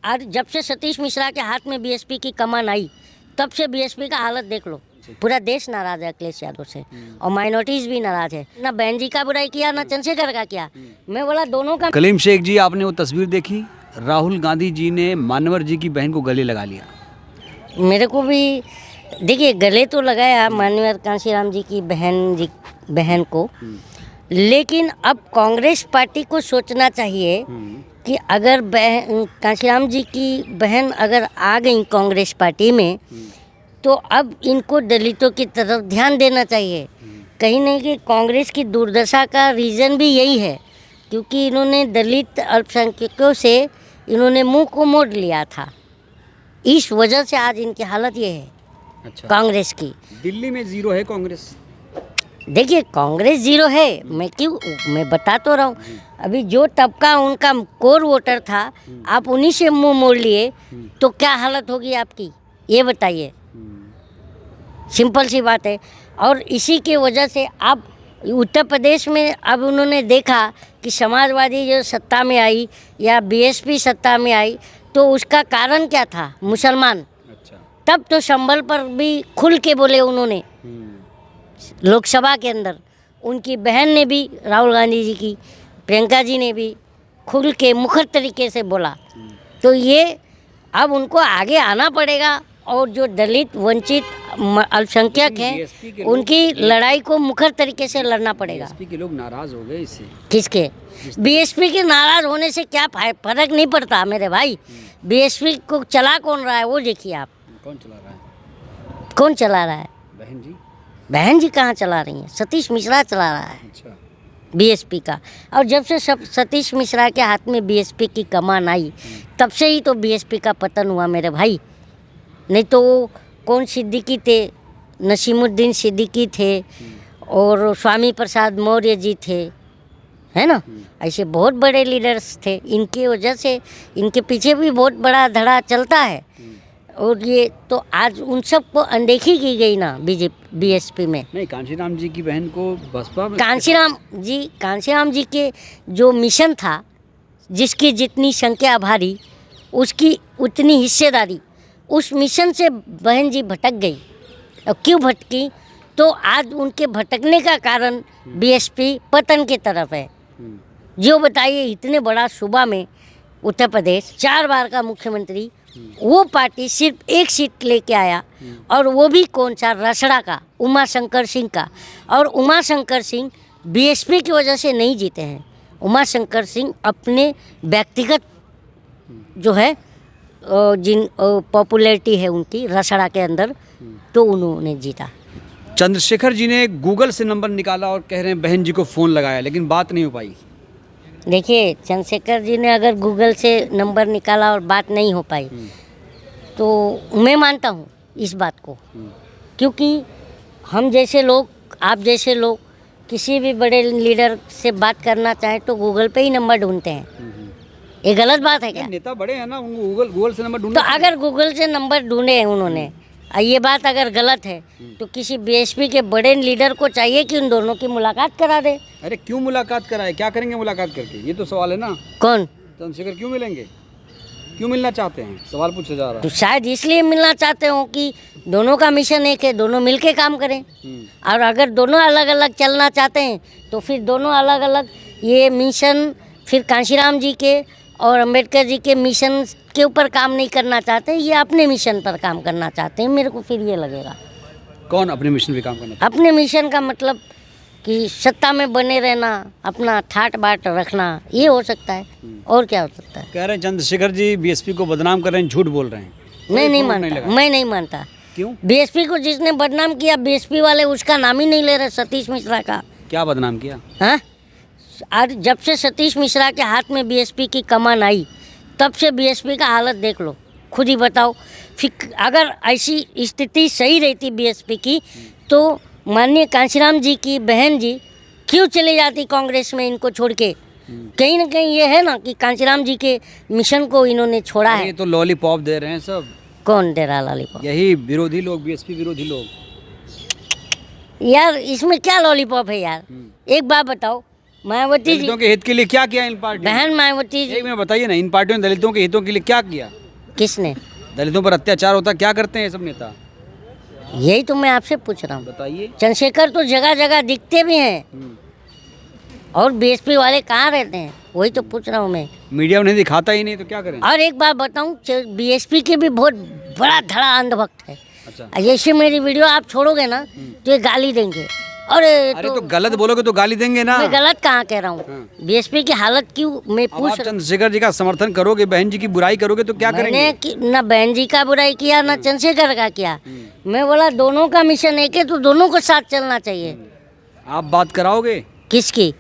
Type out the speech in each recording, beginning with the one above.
आज जब से सतीश मिश्रा के हाथ में बीएसपी की कमान आई, तब से बीएसपी का हालत देख लो। पूरा देश नाराज है अखिलेश यादव से, और माइनॉरिटीज भी नाराज है। ना बहन जी का बुराई किया, ना चंद्रशेखर का किया। मैं बोला दोनों का। कलीम शेख जी, आपने वो तस्वीर देखी, राहुल गांधी जी ने मानवर जी की बहन को गले लगा लिया। मेरे को भी देखिए, गले तो लगाया माननीय कांशीराम जी की बहन को, लेकिन अब कांग्रेस पार्टी को सोचना चाहिए कि अगर कांशीराम जी की बहन अगर आ गई कांग्रेस पार्टी में, तो अब इनको दलितों की तरफ ध्यान देना चाहिए। कहीं नहीं कि कांग्रेस की दुर्दशा का रीज़न भी यही है, क्योंकि इन्होंने दलित अल्पसंख्यकों से इन्होंने मुंह को मोड़ लिया था। इस वजह से आज इनकी हालत ये है। अच्छा। कांग्रेस की दिल्ली में जीरो है कांग्रेस। देखिए, कांग्रेस जीरो है। मैं बता तो रहा हूँ। अभी जो तबका उनका कोर वोटर था, आप उन्हीं से मुंह मोड़ लिए, तो क्या हालत होगी आपकी, ये बताइए। सिंपल सी बात है। और इसी की वजह से अब उत्तर प्रदेश में अब उन्होंने देखा कि समाजवादी जो सत्ता में आई या बीएसपी सत्ता में आई, तो उसका कारण क्या था? मुसलमान। अच्छा। तब तो संभल पर भी खुल के बोले उन्होंने, लोकसभा के अंदर। उनकी बहन ने भी, राहुल गांधी जी की प्रियंका जी ने भी खुल के मुखर तरीके से बोला। तो ये अब उनको आगे आना पड़ेगा, और जो दलित वंचित अल्पसंख्यक हैं, उनकी लड़ाई को मुखर तरीके से लड़ना पड़ेगा। बीएसपी के लोग नाराज हो गए इससे। किसके? बीएसपी के नाराज होने से क्या फर्क नहीं पड़ता मेरे भाई। बीएसपी को चला कौन रहा है वो देखिए आप। कौन चला रहा है? कौन चला रहा है? बहन जी। बहन जी कहाँ चला रही हैं? सतीश मिश्रा चला रहा है अच्छा। बीएसपी का। और जब से सतीश मिश्रा के हाथ में बीएसपी की कमान आई, तब से ही तो बीएसपी का पतन हुआ मेरे भाई। नहीं तो वो कौन सिद्दीकी थे, नसीमुद्दीन सिद्दीकी थे, और स्वामी प्रसाद मौर्य जी थे, है ना। ऐसे बहुत बड़े लीडर्स थे। इनकी वजह से, इनके पीछे भी बहुत बड़ा धड़ा चलता है। और ये तो आज उन सबको अनदेखी की गई ना बीएसपी में। नहीं, कांशीराम जी की बहन को बसपा में। कांशीराम जी के जो मिशन था, जिसकी जितनी संख्या भारी, उसकी उतनी हिस्सेदारी। उस मिशन से बहन जी भटक गई। और क्यों भटकी? तो आज उनके भटकने का कारण बीएसपी पतन की तरफ है। जो बताइए, इतने बड़ा सूबा में उत्तर प्रदेश, 4 बार का मुख्यमंत्री, वो पार्टी सिर्फ एक सीट लेके आया, और वो भी कौन सा? रसड़ा का, उमा शंकर सिंह का। और उमा शंकर सिंह बीएसपी की वजह से नहीं जीते हैं। उमा शंकर सिंह अपने व्यक्तिगत जो है, जिन पॉपुलैरिटी है उनकी रसड़ा के अंदर, तो उन्होंने जीता। चंद्रशेखर जी ने गूगल से नंबर निकाला और कह रहे हैं बहन जी को फ़ोन लगाया, लेकिन बात नहीं हो पाई। देखिए, चंद्रशेखर जी ने अगर गूगल से नंबर निकाला और बात नहीं हो पाई, तो मैं मानता हूँ इस बात को, क्योंकि हम जैसे लोग, आप जैसे लोग, किसी भी बड़े लीडर से बात करना चाहें तो गूगल पे ही नंबर ढूंढते हैं। ये गलत बात है क्या? नेता बड़े हैं ना, उनको गूगल से नंबर तो ढूंढना। अगर गूगल से नंबर ढूंढे उन्होंने, ये बात अगर गलत है, तो किसी बीएसपी के बड़े लीडर को चाहिए कि उन दोनों की मुलाकात करा दे। अरे क्यों मुलाकात कराए? क्या करेंगे मुलाकात करके? ये तो सवाल है ना। कौन? चंद्रशेखर क्यों मिलेंगे? क्यों मिलना चाहते हैं? सवाल पूछा जा रहा तो शायद इसलिए मिलना चाहते हो कि दोनों का मिशन एक है, दोनों मिलके काम करें। और अगर दोनों अलग अलग चलना चाहते हैं, तो फिर दोनों अलग अलग ये मिशन, फिर कांशीराम जी के और अंबेडकर जी के मिशन के ऊपर काम नहीं करना चाहते, ये अपने मिशन पर काम करना चाहते हैं। मेरे को फिर ये लगेगा। कौन अपने मिशन पे काम करना? अपने मिशन का मतलब कि सत्ता में बने रहना, अपना ठाट बाट रखना, ये हो सकता है। और क्या हो सकता है? कह रहे हैं चंद्रशेखर जी बीएसपी को बदनाम कर रहे हैं, झूठ बोल रहे हैं। मैं नहीं मानता, मैं नहीं मानता। क्यों? बीएसपी को जिसने बदनाम किया, बीएसपी वाले उसका नाम ही नहीं ले रहे, सतीश मिश्रा का। क्या बदनाम किया? हाँ, आज जब से सतीश मिश्रा के हाथ में बीएसपी की कमान आई, तब से बीएसपी का हालत देख लो, खुद ही बताओ। फिर अगर ऐसी स्थिति सही रहती बीएसपी की, तो माननीय कांशीराम जी की बहन जी क्यों चले जाती कांग्रेस में इनको छोड़ के? कहीं ना कहीं ये है ना कि कांशीराम जी के मिशन को इन्होंने छोड़ा है। ये तो लॉलीपॉप दे रहे हैं सब। कौन दे रहा लॉलीपॉप? यही विरोधी लोग, बीएसपी विरोधी लोग। यार इसमें क्या लॉलीपॉप है यार? एक बात बताओ, मायावती जी दलितों के हित के लिए क्या किया इन पार्टियों ने? बहन मायावती जी एक मिनट बताइए ना, इन पार्टियों ने दलितों के हितों के लिए क्या किया? किसने? दलितों पर अत्याचार होता, क्या करते हैं ये सब नेता? यही तो मैं आपसे पूछ रहा हूँ। बताइए। चंद्रशेखर तो जगह जगह दिखते भी हैं और बीएसपी वाले कहाँ रहते हैं, वही तो पूछ रहा हूँ मैं। मीडिया उन्हें दिखाता ही नहीं तो क्या करें? और एक बात बताऊँ, बीएसपी के भी बहुत बड़ा धड़ा अंधभक्त है। अच्छा। जैसे मेरी वीडियो आप छोड़ोगे ना तो ये गाली देंगे। अरे अरे तो गलत बोलोगे तो गाली देंगे ना। मैं गलत कहाँ कह रहा हूँ? बीएसपी की हालत क्यों मैं अब पूछ आप चंद्रशेखर जी का समर्थन करोगे, बहन जी की बुराई करोगे तो क्या करेंगे? मैंने ना बहन जी का बुराई किया ना चंद्रशेखर का किया। मैं बोला दोनों का मिशन एक है तो दोनों को साथ चलना चाहिए। आप बात कराओगे, किसकी?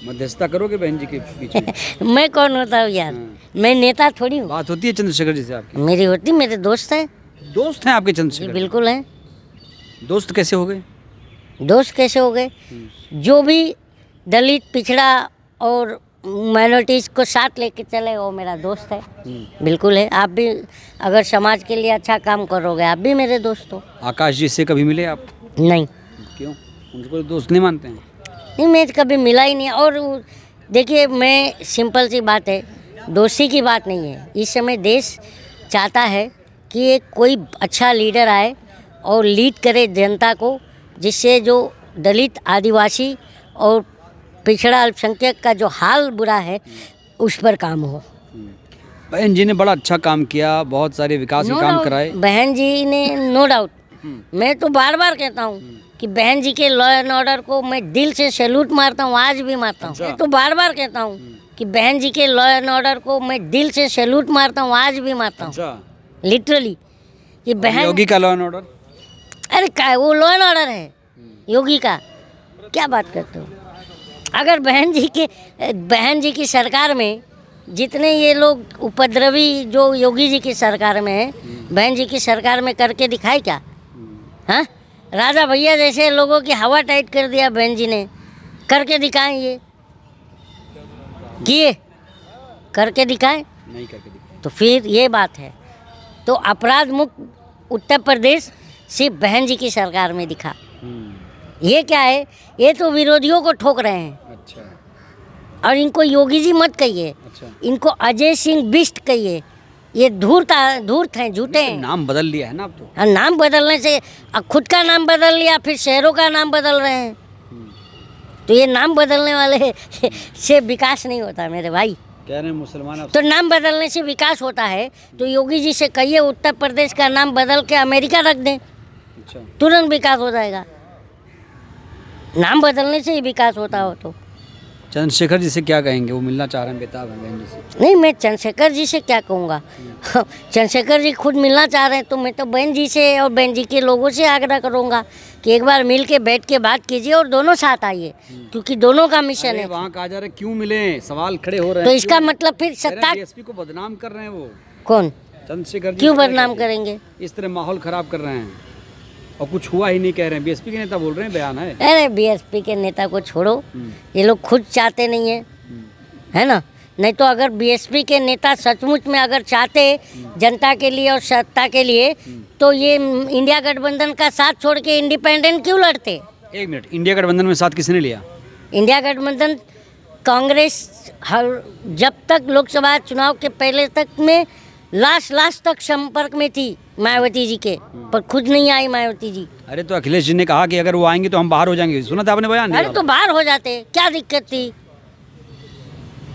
मध्यस्थता करोगे बहन जी के बीच में? मैं कौन होता हूँ यार? मैं नेता थोड़ी हूँ। बात होती है चंद्रशेखर जी से आपकी? मेरी होती, मेरे दोस्त हैं। दोस्त हैं आपके जी चंद्रशेखर? बिल्कुल हैं। दोस्त कैसे हो गए? दोस्त कैसे हो गए? जो भी दलित, पिछड़ा और माइनॉरिटीज़ को साथ लेके चले वो मेरा दोस्त है। बिल्कुल है। आप भी अगर समाज के लिए अच्छा काम करोगे आप भी मेरे दोस्त हो। आकाश जी से कभी मिले आप? नहीं क्यों, उनको दोस्त नहीं मानते हैं? नहीं, मैं कभी मिला ही नहीं। और देखिए, मैं सिंपल सी बात है, दोस्ती की बात नहीं है। इस समय देश चाहता है कि एक कोई अच्छा लीडर आए और लीड करे जनता को, जिससे जो दलित, आदिवासी और पिछड़ा अल्पसंख्यक का जो हाल बुरा है उस पर काम हो। बहन जी ने बड़ा अच्छा काम किया, बहुत सारे विकास के काम कराए। बहन जी ने नो डाउट, मैं तो बार बार कहता हूँ कि बहन जी के लॉ एंड ऑर्डर को मैं दिल से सैल्यूट मारता हूँ, आज भी मारता हूँ। मैं तो बार बार कहता हूँ कि बहन जी के लॉ एंड ऑर्डर को मैं दिल से सैल्यूट मारता हूँ, आज भी मारता हूँ। लिटरली कि बहन योगी का लॉ एंड ऑर्डर, अरे क्या वो लॉ एंड ऑर्डर है योगी का? क्या बात करते हो? अगर बहन जी की सरकार में जितने ये लोग उपद्रवी जो योगी जी की सरकार में है, बहन जी की सरकार में करके दिखाए क्या? हाँ, राजा भैया जैसे लोगों की हवा टाइट कर दिया बहन जी ने, करके दिखाएं। ये किए, करके दिखाएं। नहीं करके दिखाए। तो फिर ये बात है। तो अपराध मुक्त उत्तर प्रदेश सिर्फ बहन जी की सरकार में दिखा। ये क्या है? ये तो विरोधियों को ठोक रहे हैं। अच्छा। और इनको योगी जी मत कहिए, अच्छा। इनको अजय सिंह बिष्ट कहिए। ये धूर्त हैं, झूठे हैं। नाम बदल लिया है ना अब तो। हाँ, नाम बदलने से खुद का नाम बदल लिया, फिर शहरों का नाम बदल रहे हैं। तो ये नाम बदलने वाले से विकास नहीं होता मेरे भाई। कह रहे हैं मुसलमान अब तो नाम बदलने से विकास होता है तो योगी जी से कहिए उत्तर प्रदेश का नाम बदल के अमेरिका रख दें, अच्छा। तुरंत विकास हो जाएगा। नाम बदलने से ही विकास होता हो तो। चंद्रशेखर जी से क्या कहेंगे? वो मिलना चाह रहे हैं बेताब हैं बहन जी से। नहीं, मैं चंद्रशेखर जी से क्या कहूँगा? चंद्रशेखर जी खुद मिलना चाह रहे हैं तो मैं तो बहन जी से और बहन जी के लोगों से आग्रह करूँगा कि एक बार मिल के बैठ के बात कीजिए और दोनों साथ आइए, क्योंकि दोनों का मिशन है। वहाँ कहा जा रहा है क्यों मिले, सवाल खड़े हो रहे तो हैं। इसका मतलब फिर सत्ता बीएसपी को बदनाम कर रहे हैं वो कौन? चंद्रशेखर जी। क्यों बदनाम करेंगे? इस तरह माहौल खराब कर रहे हैं और कुछ हुआ ही नहीं कह रहे हैं। बीएसपी के नेता बोल रहे हैं, बयान है। अरे बीएसपी के नेता को छोड़ो, ये लोग खुद चाहते नहीं है ना? नहीं तो अगर बीएसपी के नेता सचमुच में अगर चाहते जनता के लिए और सत्ता के लिए तो ये इंडिया गठबंधन का साथ छोड़ के इंडिपेंडेंट क्यों लड़ते? एक मिनट, इंडिया गठबंधन में साथ किसने लिया? इंडिया गठबंधन कांग्रेस हर जब तक लोकसभा चुनाव के पहले तक में लास्ट तक संपर्क में थी मायावती जी के, पर खुद नहीं आई मायावती जी। अरे तो अखिलेश जी ने कहा कि अगर वो आएंगे तो हम बाहर हो जाएंगे, सुना था आपने बयान? अरे तो बाहर हो जाते, क्या दिक्कत थी?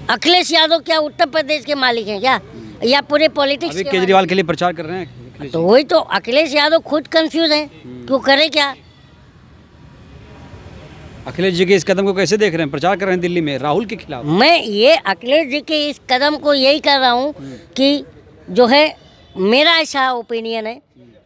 अखिलेश यादव क्या उत्तर प्रदेश के मालिक हैं क्या, या पूरे पॉलिटिक्स अभी के केजरीवाल के लिए प्रचार कर रहे हैं अखिलेश तो जी। वही तो अखिलेश यादव खुद कंफ्यूज हैं, क्यों करे क्या? अखिलेश जी के इस कदम को कैसे देख रहे हैं? प्रचार कर रहे हैं दिल्ली में राहुल के खिलाफ। मैं ये अखिलेश जी के इस कदम को यही कर रहा हूँ कि जो है मेरा ऐसा ओपिनियन है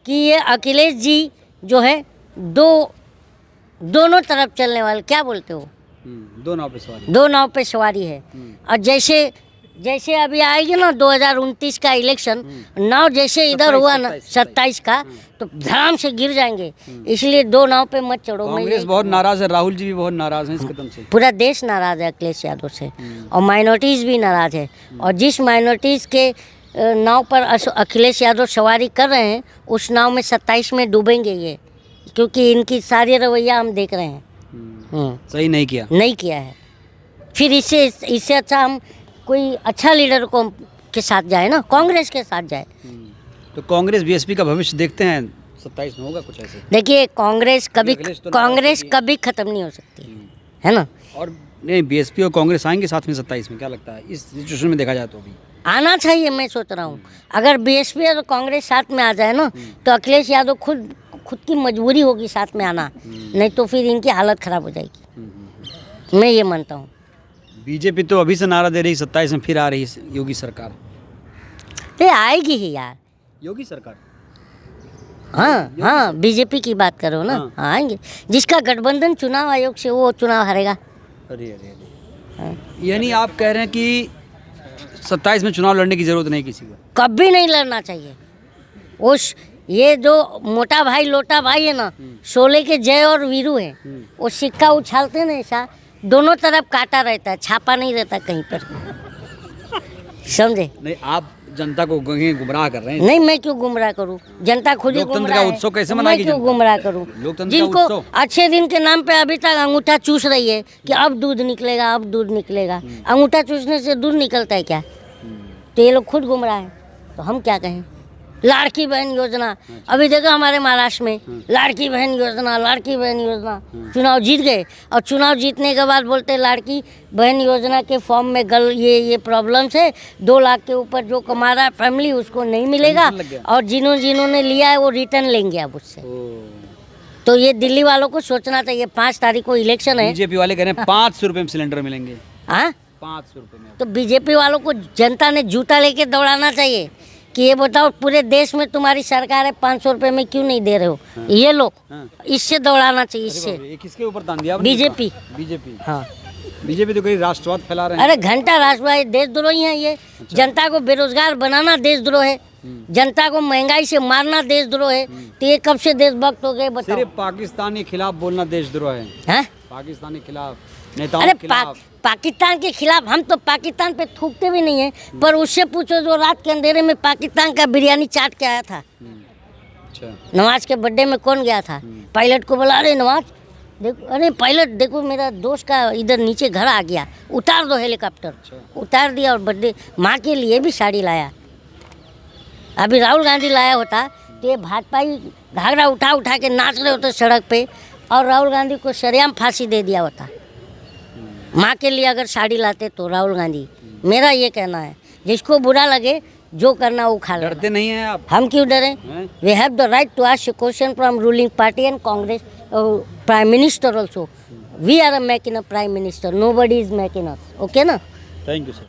कि ये अखिलेश जी जो है दोनों तरफ चलने वाले, क्या बोलते हो, दो नाव पे सवारी। दो नाव पे सवारी है। और जैसे अभी आएगी ना 2029 का इलेक्शन, नाव जैसे इधर हुआ ना 27 का, तो धड़ाम से गिर जाएंगे। इसलिए दो नाव पे मत चढ़ो। कांग्रेस बहुत नाराज है, राहुल जी भी बहुत नाराज हैं इस कदम से। पूरा देश नाराज है अखिलेश यादव से, और माइनॉरिटीज़ भी नाराज है। और जिस माइनॉरिटीज़ के नाव पर अखिलेश यादव सवारी कर रहे हैं उस नाव में 27 में डूबेंगे ये, क्योंकि इनकी सारी रवैया हम देख रहे हैं। सही नहीं किया। नहीं किया है। फिर इससे इससे अच्छा हम कोई अच्छा लीडर को के साथ जाए ना, कांग्रेस के साथ जाए। तो कांग्रेस बीएसपी का भविष्य देखते हैं 27 में होगा कुछ ऐसे? देखिए कांग्रेस कभी अखिलेश तो कांग्रेस नाराज कभी ख़त्म नहीं हो सकती, है ना। और नहीं, बीएसपी और कांग्रेस आएंगे साथ में 27 में, क्या लगता है इस सिचुएशन में देखा जाए तो? अभी आना चाहिए, मैं सोच रहा हूँ। अगर बीएसपी और कांग्रेस साथ में आ जाए ना, तो अखिलेश यादव खुद की मजबूरी होगी साथ में आना, नहीं तो फिर इनकी हालत ख़राब हो जाएगी। मैं ये मानता हूँ। बीजेपी तो अभी से नारा दे रही 27 में फिर आ रही है योगी सरकार। ये आएगी ही यार। योगी सरकार? हाँ हाँ, बीजेपी की बात करो ना। हाँ। हाँ, आएंगे। जिसका गठबंधन चुनाव आयोग से, वो चुनाव हारेगा। अरे अरे अरे, हाँ। यानी आप कह रहे हैं कि 27 में चुनाव लड़ने की जरूरत नहीं किसी को? कभी नहीं लड़ना चाहिए। उस ये जो मोटा भाई लोटा भाई है ना, शोले के जय और वीरू है, वो सिक्का उछालते ना ऐसा, दोनों तरफ काटा रहता है, छापा नहीं रहता कहीं पर। समझे? नहीं, आप जनता को गुमराह कर रहे हैं। नहीं, मैं क्यों गुमराह करूं? जनता खुद ही लोकतंत्र गुमराह का है। उत्सव कैसे तो मनाएगी मैं क्यों जनता? गुमराह करूं? लोकतंत्र का जिनको उत्सव? अच्छे दिन के नाम पे अभी तक अंगूठा चूस रही है कि अब दूध निकलेगा, अब दूध निकलेगा। अंगूठा चूसने से दूध निकलता है क्या? तो ये लोग खुद गुमराह हैं, तो हम क्या कहें? लाड़की बहन योजना, अभी देखो हमारे महाराष्ट्र में लाड़की बहन योजना, चुनाव जीत गए, और चुनाव जीतने के बाद बोलते लाड़की बहन योजना के फॉर्म में ये प्रॉब्लम्स है, 2 लाख के ऊपर जो कमा रहा है फैमिली उसको नहीं मिलेगा, लग गया। और जिन्होंने लिया है वो रिटर्न लेंगे अब उससे। तो ये दिल्ली वालों को सोचना चाहिए। 5 तारीख को इलेक्शन है। बीजेपी वाले कह रहे हैं 500 रुपये में सिलेंडर मिलेंगे। हाँ, 500 रुपये में। तो बीजेपी वालों को जनता ने जूता लेके दौड़ाना चाहिए कि ये बताओ पूरे देश में तुम्हारी सरकार है, 500 रुपये में क्यों नहीं दे रहे हो? ये लो, इससे दौड़ाना चाहिए, इससे। ये किसके ऊपर तान दिया आपने? बीजेपी। बीजेपी? हाँ, बीजेपी तो कहीं राष्ट्रवाद फैला रहे हैं। अरे घंटा राष्ट्रवादी देशद्रोही है ये। जनता को बेरोजगार बनाना देशद्रोह है, जनता को महंगाई से मारना देशद्रोह है। तो ये कब से देशभक्त हो गए बताओ? सिर्फ पाकिस्तान के खिलाफ बोलना देशद्रोह है? हैं? पाकिस्तान के खिलाफ, नेताओं अरे के खिलाफ? पाकिस्तान के खिलाफ हम तो पाकिस्तान पे थूकते भी नहीं है, पर उससे पूछो जो रात के अंधेरे में पाकिस्तान का बिरयानी चाट के आया था। अच्छा। नवाज के बर्थडे में कौन गया था? पायलट को बोला, अरे नवाज देखो, अरे पायलट देखो मेरा दोस्त का इधर नीचे घर आ गया, उतार दो हेलीकॉप्टर। उतार दिया, और बर्थडे माँ के लिए भी साड़ी लाया। अभी राहुल गांधी लाया होता तो ये भाजपाई घाघरा उठा उठा के नाच रहे होते सड़क पे, और राहुल गांधी को सरेआम फांसी दे दिया होता। माँ के लिए अगर साड़ी लाते तो राहुल गांधी। मेरा ये कहना है, जिसको बुरा लगे जो करना वो खा लेना। डरते नहीं हैं आप? हम क्यों डरें? हैं? We have the right to ask question from ruling party and Congress prime minister also. We are making a prime minister, nobody is making us. Okay ना? Thank you sir.